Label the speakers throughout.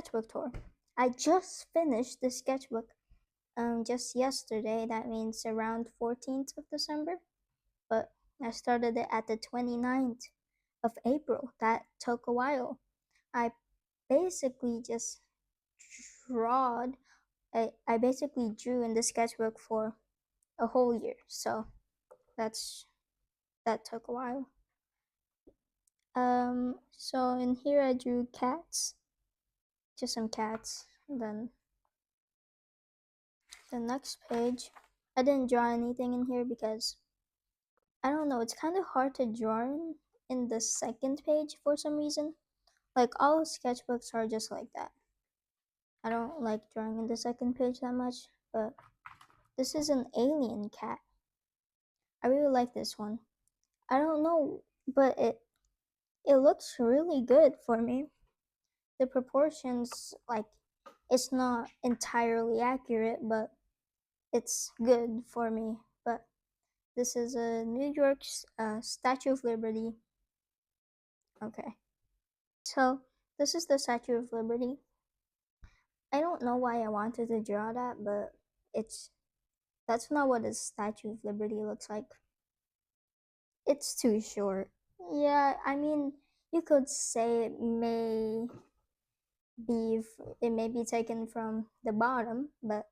Speaker 1: sketchbook tour. I just finished the sketchbook just yesterday. That means around 14th of December. But I started it at the 29th of April. That took a while. I basically just drawed. I basically drew in the sketchbook for a whole year. So that's that took a while. So in here I drew cats, just some cats. And then the next page, I didn't draw anything in here because I don't know. It's kind of hard to draw in the second page for some reason. Like all sketchbooks are just like that. I don't like drawing in the second page that much, but this is an alien cat. I really like this one. I don't know, but it looks really good for me. The proportions, like, it's not entirely accurate, but it's good for me. But this is a New York Statue of Liberty. Okay, so this is the Statue of Liberty. I don't know why I wanted to draw that, but it's that's not what a Statue of Liberty looks like. It's too short. Yeah, I mean, you could say it may be taken from the bottom, but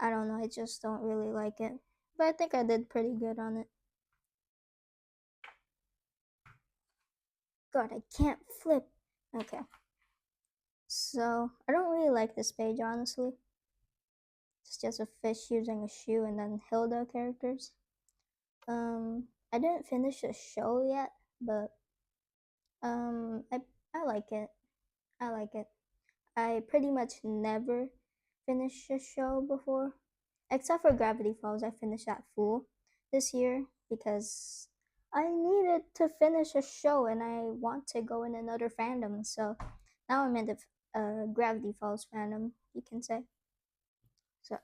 Speaker 1: I don't know, I just don't really like it. But I think I did pretty good on it. God, I can't flip. Okay. So, I don't really like this page, honestly. It's just a fish using a shoe and then Hilda characters. I didn't finish the show yet, but I like it. I like it. I pretty much never finished a show before, except for Gravity Falls. I finished that full this year because I needed to finish a show and I want to go in another fandom. So now I'm in the Gravity Falls fandom, you can say. So,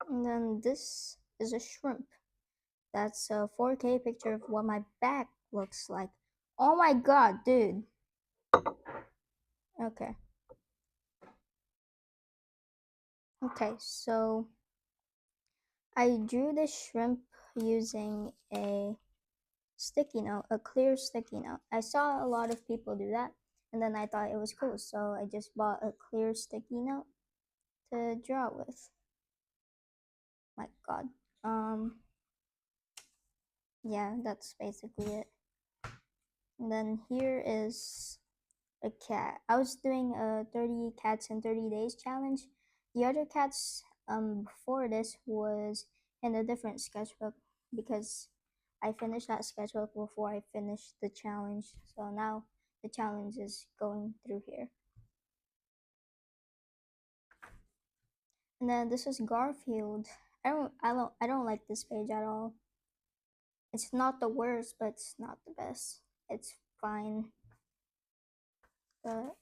Speaker 1: and then this is a shrimp. That's a 4K picture of what my back looks like. Oh my god, dude. Okay. Okay, so I drew the shrimp using a sticky note, a clear sticky note. I saw a lot of people do that, and then I thought it was cool, so I just bought a clear sticky note to draw with. My god. Yeah, that's basically it. And then here is a cat. I was doing a 30 cats in 30 days challenge. The other cats before this was in a different sketchbook because I finished that sketchbook before I finished the challenge. So now the challenge is going through here. And then this is Garfield. I don't like this page at all. It's not the worst, but it's not the best. It's fine. But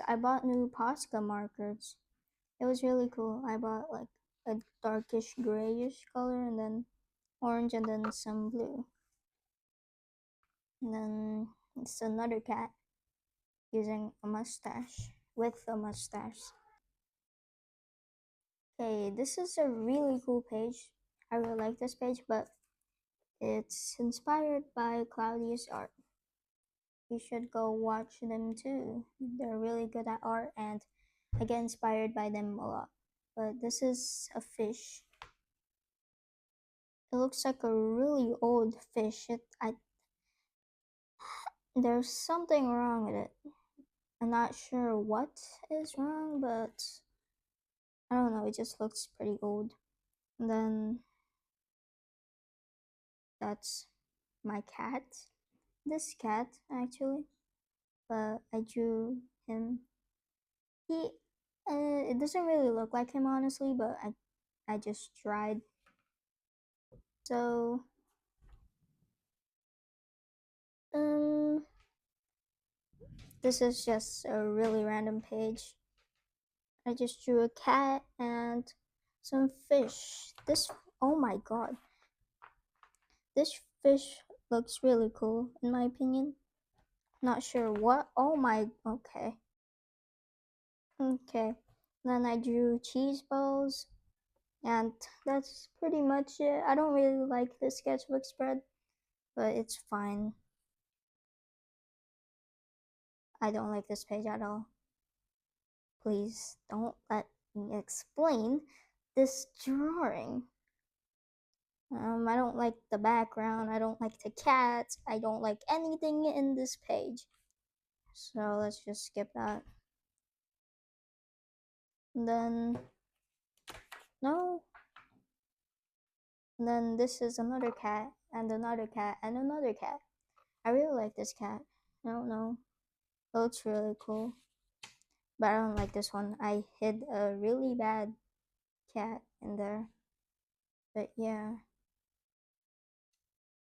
Speaker 1: I bought new Posca markers. It was really cool. I bought like a darkish grayish color and then orange and then some blue. And then it's another cat using a mustache with a mustache. Okay, this is a really cool page. I really like this page, but it's inspired by Claudia's art. You should go watch them too. They're really good at art and I get inspired by them a lot. But this is a fish. It looks like a really old fish. There's something wrong with it. I'm not sure what is wrong, but I don't know. It just looks pretty old. And then that's my cat. This cat actually, but I drew him. He, it doesn't really look like him honestly, but I just tried. So, um, this is just a really random page. I just drew a cat and some fish. Oh my god. This fish looks really cool in my opinion. Not sure what. Oh my. Okay. Okay. Then I drew cheese balls, and that's pretty much it. I don't really like the sketchbook spread, but it's fine. I don't like this page at all. Please don't let me explain this drawing. I don't like the background. I don't like the cat. I don't like anything in this page. So let's just skip that. And then, no. And then this is another cat, and another cat, and another cat. I really like this cat. I don't know. It looks really cool. But I don't like this one. I hid a really bad cat in there. But yeah.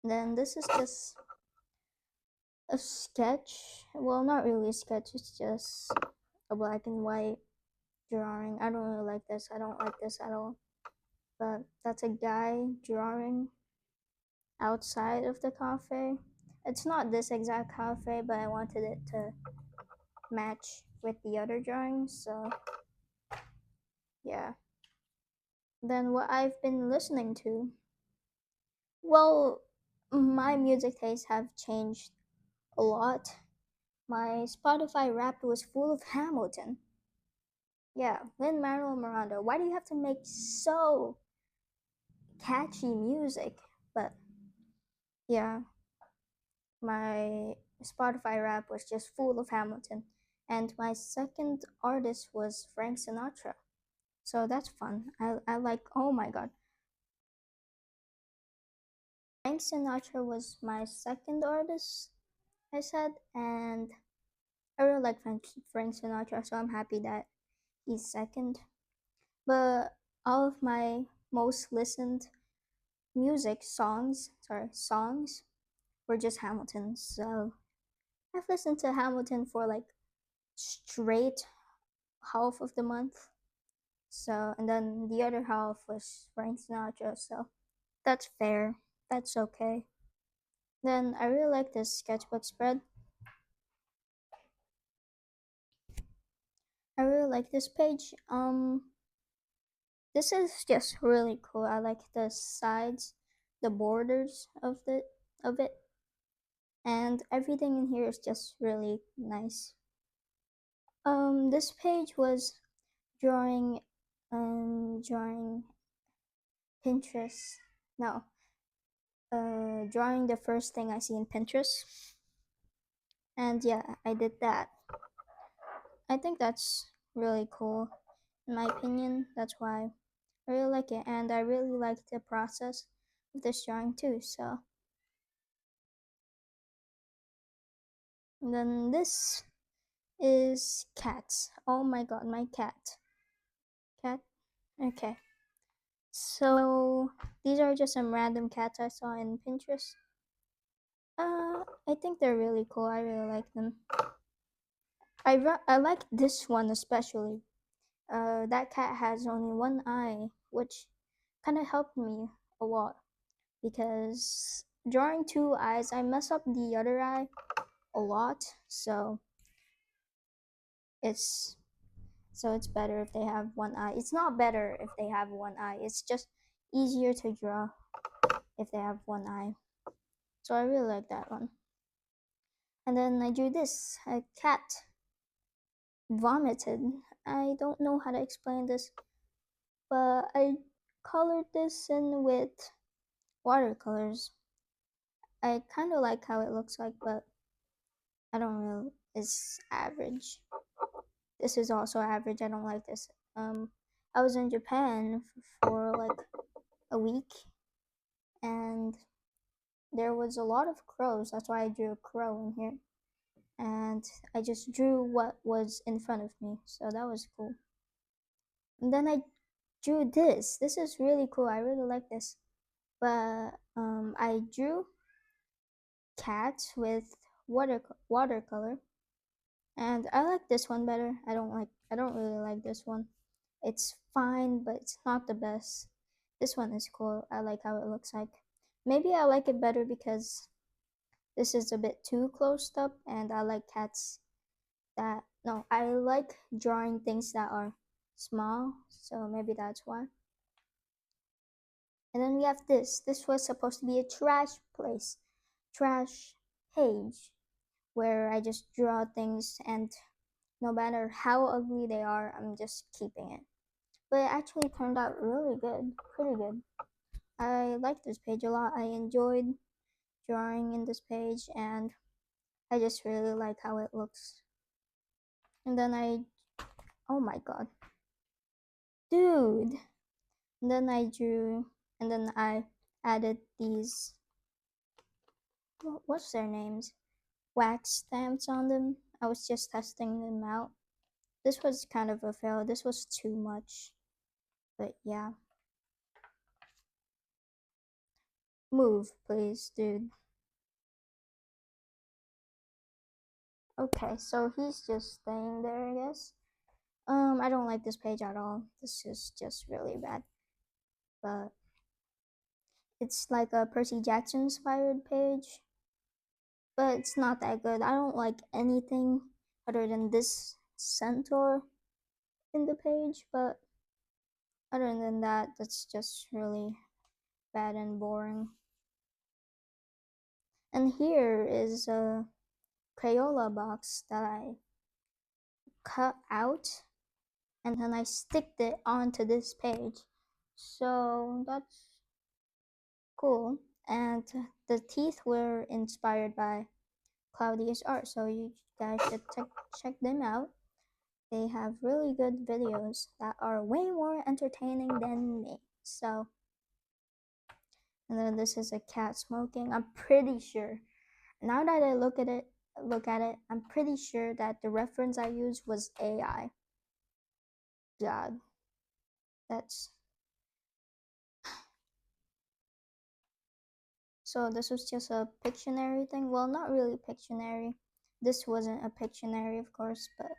Speaker 1: Then this is just a sketch. Well, not really a sketch, it's just a black and white drawing. I don't really like this. I don't like this at all. But that's a guy drawing outside of the cafe. It's not this exact cafe, but I wanted it to match with the other drawings, so yeah. Then what I've been listening to. Well, my music tastes have changed a lot. My Spotify Wrapped was full of Hamilton. Yeah, Lin-Manuel Miranda. Why do you have to make so catchy music? But yeah, my Spotify Wrapped was just full of Hamilton. And my second artist was Frank Sinatra. So that's fun. I like, oh my god. Frank Sinatra was my second artist, I said, and I really like Frank Sinatra, so I'm happy that he's second. But all of my most listened songs were just Hamilton. So I've listened to Hamilton for like straight half of the month. So, and then the other half was Frank Sinatra. So that's fair. That's okay. Then I really like this sketchbook spread. I really like this page. This is just really cool. I like the sides, the borders of it, and everything in here is just really nice. This page was drawing, drawing Pinterest. No, drawing the first thing I see in Pinterest, and yeah, I did that. I think that's really cool, in my opinion. That's why I really like it, and I really like the process of this drawing too. So, and then this is cats. Oh my god, my cat. Cat? Okay. So these are just some random cats I saw in Pinterest. I think they're really cool. I really like them. I like this one especially. That cat has only one eye, which kind of helped me a lot because drawing two eyes, I mess up the other eye a lot. It's it's better if they have one eye. It's not better if they have one eye. It's just easier to draw if they have one eye. So I really like that one. And then I drew this. A cat vomited. I don't know how to explain this, but I colored this in with watercolors. I kind of like how it looks like, but I don't really. It's average. This is also average. I don't like this. I was in Japan for like a week, and there was a lot of crows. That's why I drew a crow in here. And I just drew what was in front of me. So that was cool. And then I drew this. This is really cool. I really like this. But I drew cats with watercolor, and I like this one better. I don't really like this one. It's fine, but it's not the best. This one is cool. I like how it looks like. Maybe I like it better because This is a bit too close up, and I like cats that. No, I like drawing things that are small, so maybe that's why. And then we have this. This was supposed to be a trash page where I just draw things, and no matter how ugly they are, I'm just keeping it. But it actually turned out really good, pretty good. I like this page a lot. I enjoyed drawing in this page, and I just really like how it looks. And then oh my god, dude. And then I drew, and then I added these, what's their names? Wax stamps on them. I was just testing them out. This was kind of a fail. This was too much. But yeah. Move, please, dude. Okay, so he's just staying there, I guess. I don't like this page at all. This is just really bad. But it's like a Percy Jackson inspired page. But it's not that good. I don't like anything other than this centaur in the page, but other than that, that's just really bad and boring. And here is a Crayola box that I cut out, and then I sticked it onto this page. So that's cool. And the teeth were inspired by Claudia's art, so you guys should check them out. They have really good videos that are way more entertaining than me. So, and then this is a cat smoking. I'm pretty sure. Now that I look at it, I'm pretty sure that the reference I used was AI. God, that's so. This was just a Pictionary thing. Well, not really Pictionary. This wasn't a Pictionary, of course, but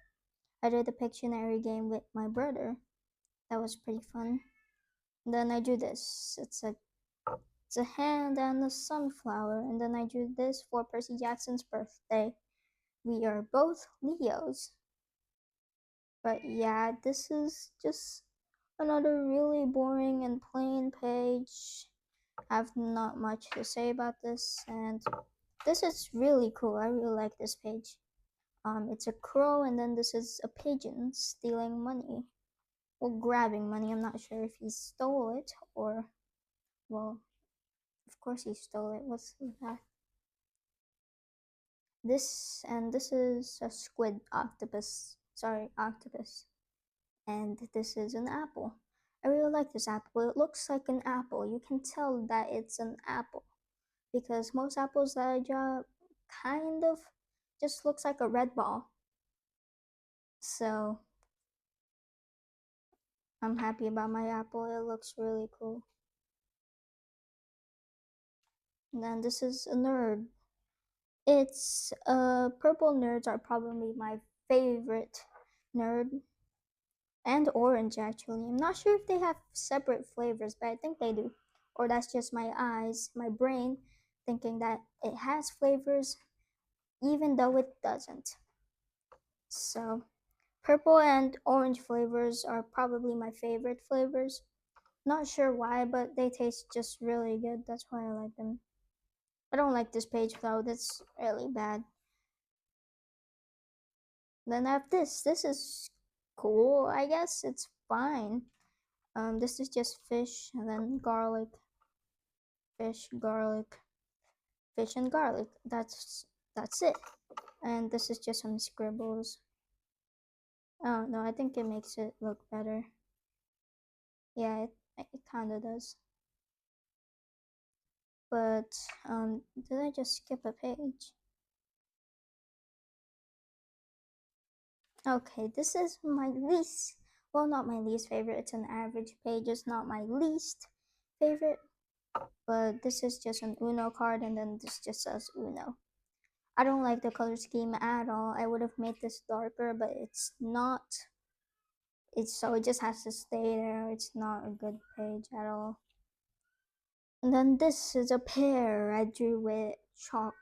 Speaker 1: I did a Pictionary game with my brother. That was pretty fun. And then I drew this. It's a hand and a sunflower. And then I drew this for Percy Jackson's birthday. We are both Leos. But yeah, this is just another really boring and plain page. I have not much to say about this, and this is really cool. I really like this page. It's a crow, and then this is a pigeon stealing money. Well, grabbing money. I'm not sure if he stole it or, well, of course he stole it. What's that? This is a squid octopus. Sorry, octopus. And this is an apple. I really like this apple. It looks like an apple. You can tell that it's an apple because most apples that I draw kind of just looks like a red ball. So I'm happy about my apple. It looks really cool. And then this is a nerd. It's purple nerds are probably my favorite nerd, and orange actually. I'm not sure if they have separate flavors, but I think they do. Or that's just my eyes, my brain thinking that it has flavors even though it doesn't. So, purple and orange flavors are probably my favorite flavors. Not sure why, but they taste just really good. That's why I like them. I don't like this page though. That's really bad. Then I have this. This is cool, I guess. It's fine. This is just fish and then garlic, fish, garlic, fish and garlic. That's it. And this is just some scribbles. Oh no, I think it makes it look better. Yeah, it kind of does. But did I just skip a page? Okay, this is my least. Well, not my least favorite. It's an average page. It's not my least favorite. But this is just an Uno card, and then this just says Uno. I don't like the color scheme at all. I would have made this darker, but it's not. It's so it just has to stay there. It's not a good page at all. And then this is a pear I drew with chalk.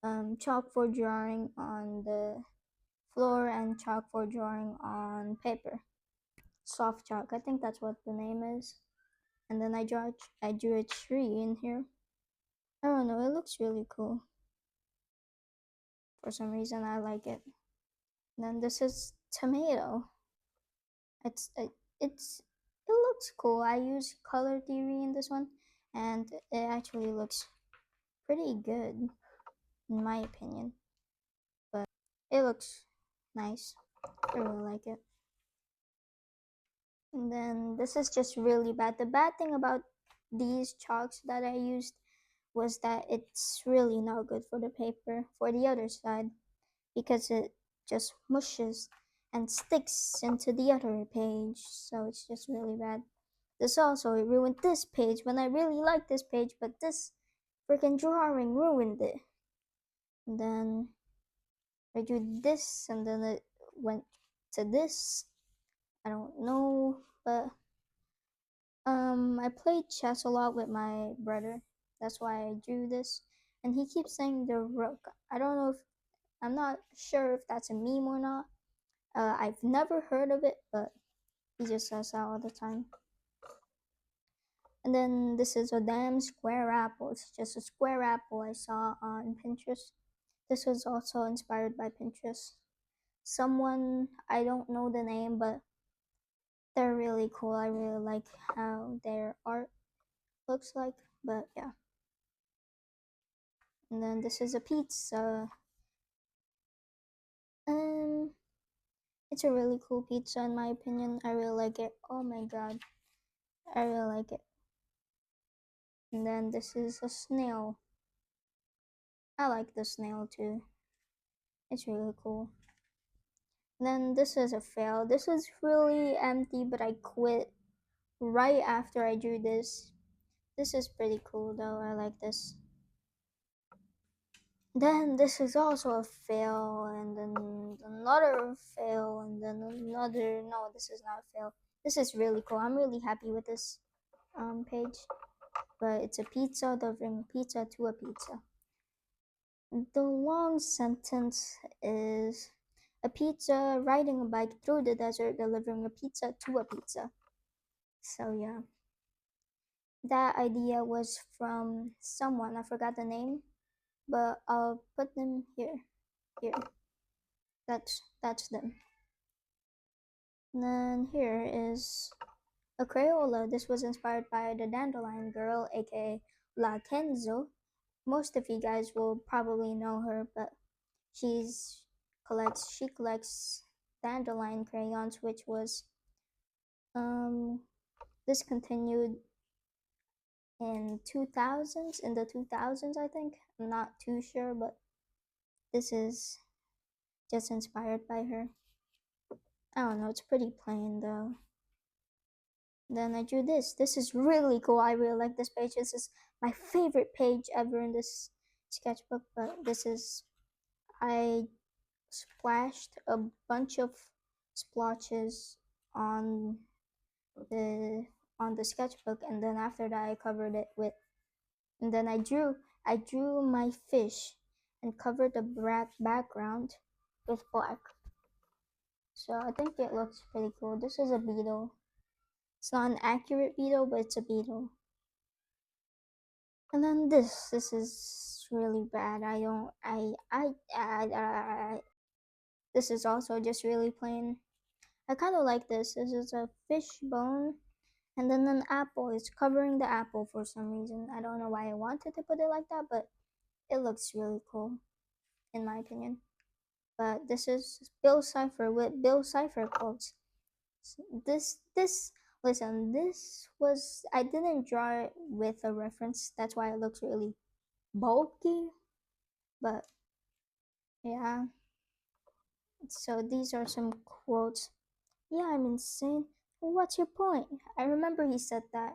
Speaker 1: chalkboard drawing on the floor and chalkboard drawing on paper. Soft chalk, I think that's what the name is. And then I drew a tree in here. I don't know, it looks really cool. For some reason, I like it. And then this is tomato. It's it's it looks cool. I use color theory in this one, and it actually looks pretty good in my opinion. But it looks nice. I really like it. And then this is just really bad. The bad thing about these chalks that I used was that it's really not good for the paper for the other side because it just mushes and sticks into the other page. So it's just really bad. This also it ruined this page when I really liked this page, but this freaking drawing ruined it. And then I drew this and then it went to this. I don't know, but I played chess a lot with my brother. That's why I drew this. And he keeps saying the rook. I don't know if I'm not sure if that's a meme or not. I've never heard of it, but he just says that all the time. And then this is a damn square apple. It's just a square apple I saw on Pinterest. This was also inspired by Pinterest. Someone, I don't know the name, but they're really cool. I really like how their art looks like. But yeah. And then this is a pizza. Um, it's a really cool pizza in my opinion. I really like it. Oh my god, I really like it. And then this is a snail. I like the snail too. It's really cool. And then this is a fail. This was really empty, but I quit right after I drew this. This is pretty cool though. I like this. Then this is also a fail, and then another fail, and then another. No, this is not a fail. This is really cool. I'm really happy with this page. But it's a pizza delivering pizza to a pizza. The long sentence is a pizza riding a bike through the desert delivering a pizza to a pizza. So yeah, that idea was from someone. I forgot the name, but I'll put them here. Here. That's them. And then here is a Crayola. This was inspired by the Dandelion Girl, aka La Kenzo. Most of you guys will probably know her, but she collects dandelion crayons, which was um discontinued in 2000s in the 2000s, I think. I'm not too sure, but this is just inspired by her. I don't know, it's pretty plain though. Then I drew this. This is really cool. I really like this page. This is my favorite page ever in this sketchbook, but this is I splashed a bunch of splotches on the sketchbook, and then after that I covered it with, and then I drew my fish and covered the background with black. So I think it looks pretty cool. This is a beetle. It's not an accurate beetle, but it's a beetle. And then this is really bad. I don't I this is also just really plain. I kind of like this. This is a fish bone, and then an apple is covering the apple for some reason. I don't know why I wanted to put it like that, but it looks really cool, in my opinion. But this is Bill Cipher with Bill Cipher quotes. This listen. This was I didn't draw it with a reference. That's why it looks really bulky. But yeah. So these are some quotes. Yeah, I'm insane. What's your point? I remember he said that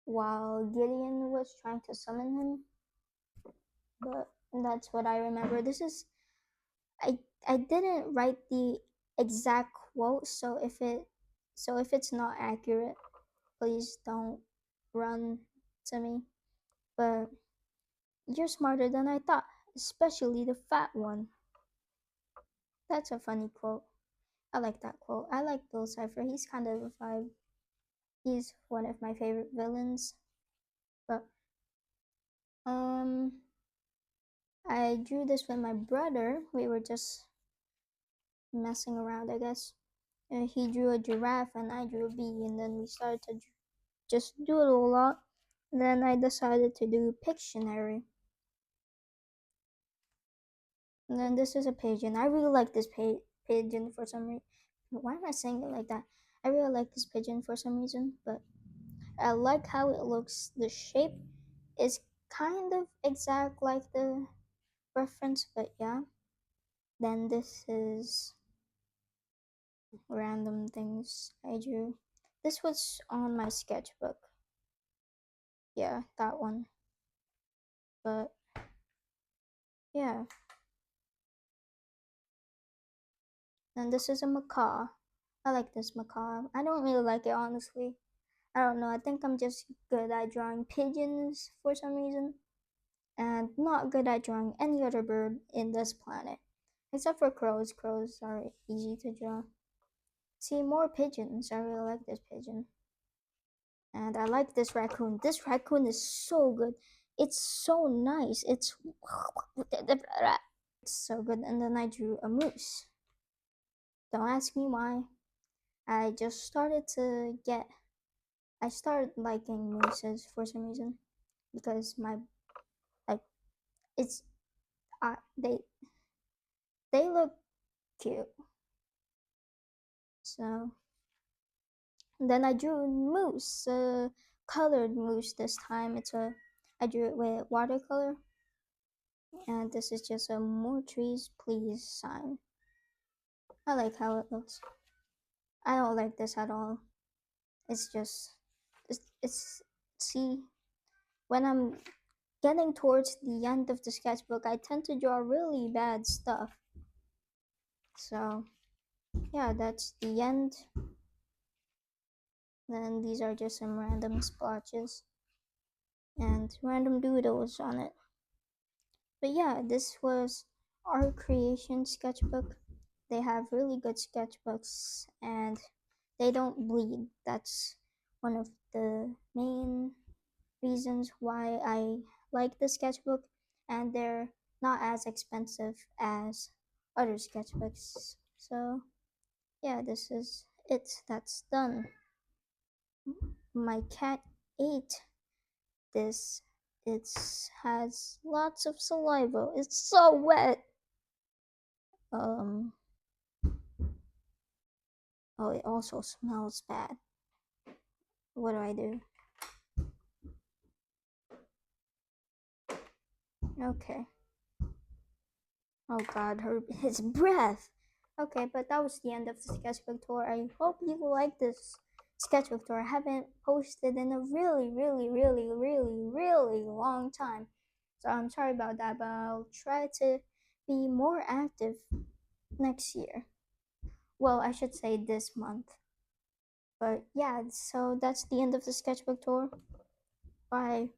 Speaker 1: while Gideon was trying to summon him, but that's what I remember. This is I didn't write the exact quote, so if it's not accurate, please don't run to me. But you're smarter than I thought. especially the fat one. That's a funny quote. I like that quote. I like Bill Cipher. He's kind of a vibe. He's one of my favorite villains. But um, I drew this with my brother. We were just messing around, I guess. He drew a giraffe and I drew a bee, and then we started to just doodle a lot. And then I decided to do Pictionary. And then this is a pigeon. I really like this pigeon for some reason. Why am I saying it like that? I really like this pigeon for some reason, but I like how it looks. The shape is kind of exact like the reference, but yeah. Then this is random things I drew. This was on my sketchbook. Yeah, that one. But yeah. And this is a macaw. I like this macaw. I don't really like it honestly. I don't know. I think I'm just good at drawing pigeons for some reason, and not good at drawing any other bird in this planet. Except for crows. Crows are easy to draw. See, more pigeons. I really like this pigeon. And I like this raccoon. This raccoon is so good. It's so nice. It's so good. And then I drew a moose. Don't ask me why. I just started to get. I started liking mooses for some reason because my like it's they look cute. So then I drew a moose, colored moose this time. I drew it with watercolor, and this is just a more trees please sign. I like how it looks. I don't like this at all. It's just it's see when I'm getting towards the end of the sketchbook, I tend to draw really bad stuff. So yeah, that's the end. Then these are just some random splotches and random doodles on it. But yeah, this was our creation sketchbook. They have really good sketchbooks and they don't bleed. That's one of the main reasons why I like the sketchbook, and they're not as expensive as other sketchbooks. So, yeah, this is it. That's done. My cat ate this. It has lots of saliva. It's so wet. Um, oh, it also smells bad. What do I do? Okay. Oh god, his breath. Okay, but that was the end of the sketchbook tour. I hope you like this sketchbook tour. I haven't posted in a really long time. So I'm sorry about that, but I'll try to be more active next year. Well, I should say this month. But yeah, so that's the end of the sketchbook tour. Bye.